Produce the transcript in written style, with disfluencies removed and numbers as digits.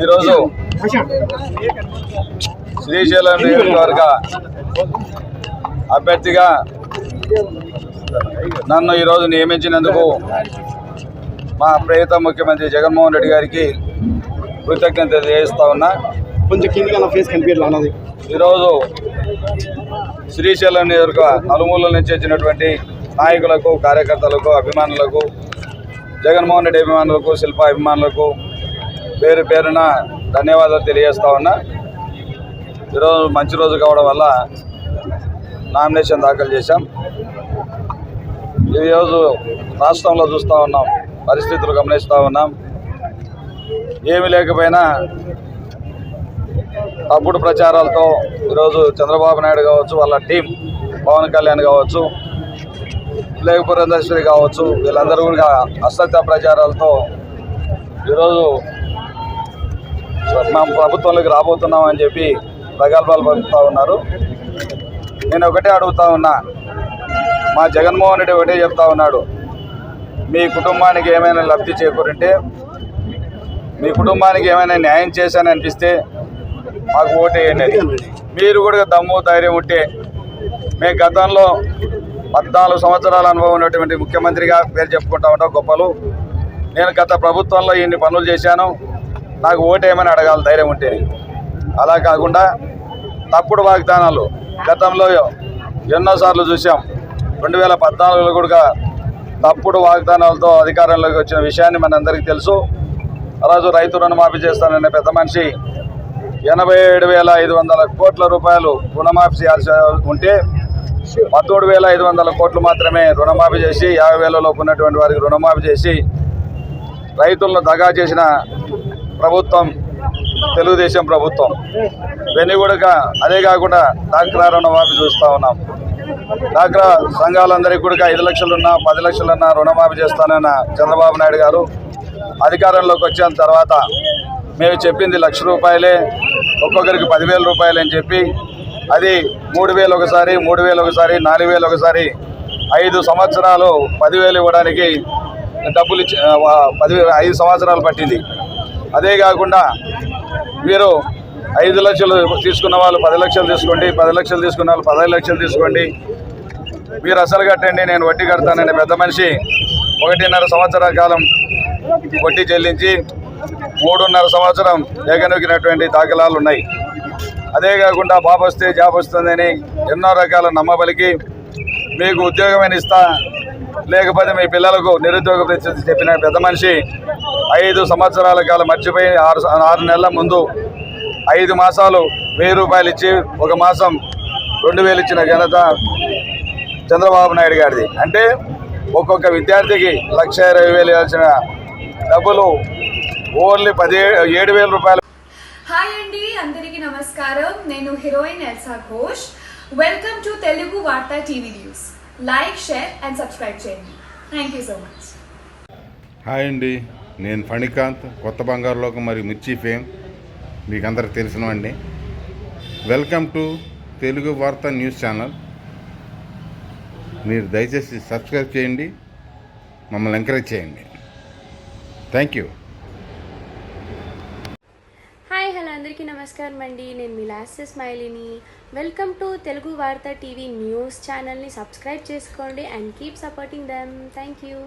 ఈరోజు శ్రీశైలం నియోజకవర్గ అభ్యర్థిగా నన్ను ఈరోజు నియమించినందుకు మా ప్రియతమ ముఖ్యమంత్రి జగన్మోహన్ రెడ్డి గారికి కృతజ్ఞత తెలియజేస్తా ఉన్నా. ఈరోజు శ్రీశైలం నియోజకవర్గ నలుమూలల నుంచి వచ్చినటువంటి నాయకులకు, కార్యకర్తలకు, అభిమానులకు, జగన్మోహన్ రెడ్డి అభిమానులకు, శిల్ప అభిమానులకు పేరు పేరున ధన్యవాదాలు తెలియజేస్తా ఉన్నా. ఈరోజు మంచి రోజు కావడం వల్ల నామినేషన్ దాఖలు చేశాం. ఈరోజు రాష్ట్రంలో చూస్తూ ఉన్నాం, పరిస్థితులు గమనిస్తూ ఉన్నాం. ఏమీ లేకపోయినా తప్పుడు ప్రచారాలతో ఈరోజు చంద్రబాబు నాయుడు కావచ్చు, వాళ్ళ టీం పవన్ కళ్యాణ్ కావచ్చు, లేక పురంధేశ్వరి కావచ్చు, వీళ్ళందరూ కూడా అసత్య ప్రచారాలతో ఈరోజు మేము ప్రభుత్వంలోకి రాబోతున్నామని చెప్పి ప్రగల్భాలు పలుకుతూ ఉన్నారు. నేను ఒకటే అడుగుతా ఉన్నా, మా జగన్మోహన్ రెడ్డి ఒకటే చెప్తా ఉన్నాడు, మీ కుటుంబానికి ఏమైనా లబ్ధి చేకూరింటే, మీ కుటుంబానికి ఏమైనా న్యాయం చేశాననిపిస్తే మాకు ఓటేయండి. మీరు కూడా దమ్ము ధైర్యం ఉంటే, మేము గతంలో 14 సంవత్సరాల అనుభవం ఉన్నటువంటి ముఖ్యమంత్రిగా పేరు చెప్పుకుంటా ఉంటాం గొప్పలు. నేను గత ప్రభుత్వంలో ఇన్ని పనులు చేశాను, నాకు ఓటేయమని అడగాలి ధైర్యం ఉంటే. అలా కాకుండా తప్పుడు వాగ్దానాలు గతంలో ఎన్నోసార్లు చూసాం. 2014లో కూడా తప్పుడు వాగ్దానాలతో అధికారంలోకి వచ్చిన విషయాన్ని మనందరికీ తెలుసు. రోజు రైతు రుణమాఫీ చేస్తాననే పెద్ద మనిషి 87,500 కోట్ల రూపాయలు రుణమాఫీ చేయాల్సి ఉంటే 13,500 కోట్లు మాత్రమే రుణమాఫీ చేసి 50,000 లోపు ఉన్నటువంటి వారికి రుణమాఫీ చేసి రైతులను దగా చేసిన ప్రభుత్వం తెలుగుదేశం ప్రభుత్వం. ఇవన్నీ కూడా అదే కాకుండా డాక్రా రుణమాఫీ చూస్తూ ఉన్నాం. డాక్రా సంఘాలందరికీ కూడా 5 లక్షలున్నా 10 లక్షలున్నా రుణమాఫీ చేస్తానన్న చంద్రబాబు నాయుడు గారు అధికారంలోకి వచ్చిన తర్వాత మేము చెప్పింది ₹1,00,000, ఒక్కొక్కరికి 10,000 రూపాయలు అని చెప్పి అది 3,000 ఒకసారి, 3,000 ఒకసారి, 4,000 ఒకసారి 5 సంవత్సరాలు 10,000 ఇవ్వడానికి డబ్బులు ఇచ్చి 5 సంవత్సరాలు పట్టింది. అదే కాకుండా మీరు 5 లక్షలు తీసుకున్న వాళ్ళు 10 లక్షలు తీసుకోండి, 10 లక్షలు తీసుకున్న వాళ్ళు 15 లక్షలు తీసుకోండి, మీరు అసలు కట్టండి, నేను వడ్డీ కడతానని పెద్ద మనిషి 1.5 సంవత్సరాల కాలం వడ్డీ చెల్లించి 3.5 సంవత్సరం ఎగనొక్కినటువంటి దాఖలాలు ఉన్నాయి. అదే కాకుండా బాబు వస్తే జాబ్ వస్తుందని ఎన్నో రకాల నమ్మబలికి మీకు ఉద్యోగమైన ఇస్తా, లేకపోతే మీ పిల్లలకు నిరుద్యోగ పరిస్థితి చెప్పిన పెద్ద మనిషి 5 సంవత్సరాల కాలం మర్చిపోయి 6 నెలల ముందు 5 మాసాలు 1,000 రూపాయలు ఇచ్చి 1 మాసం 2,000 ఇచ్చిన ఘనత చంద్రబాబు నాయుడు గారిది. అంటే ఒక్కొక్క విద్యార్థికి 1,20,000 ఇవ్వాల్సిన డబ్బులు ఓన్లీ 7,000 రూపాయలు. హాయ్ అండి, అందరికీ నమస్కారం. నేను heroine Elsa Ghosh. Welcome to Telugu Vaartha TV news. Like, share and subscribe చేయండి. Thank you so much. Hi అండి, నేను ఫణికాంత్, కొత్త బంగారులోకం మరియు మిర్చి ఫేమ్ మీకు అందరికి తెలిసినవండి. వెల్కమ్ టు తెలుగు వార్తా న్యూస్ ఛానల్. మీరు దయచేసి సబ్స్క్రైబ్ చేయండి, మమ్మల్ని ఎంకరేజ్ చేయండి. Thank you. హాయ్ హలో అందరికీ నమస్కారం అండి, నేను మీ last స్మైలీని. Welcome to Telugu Vaartha TV news ఛానల్ని సబ్స్క్రైబ్ చేసుకోండి and keep supporting them. Thank you.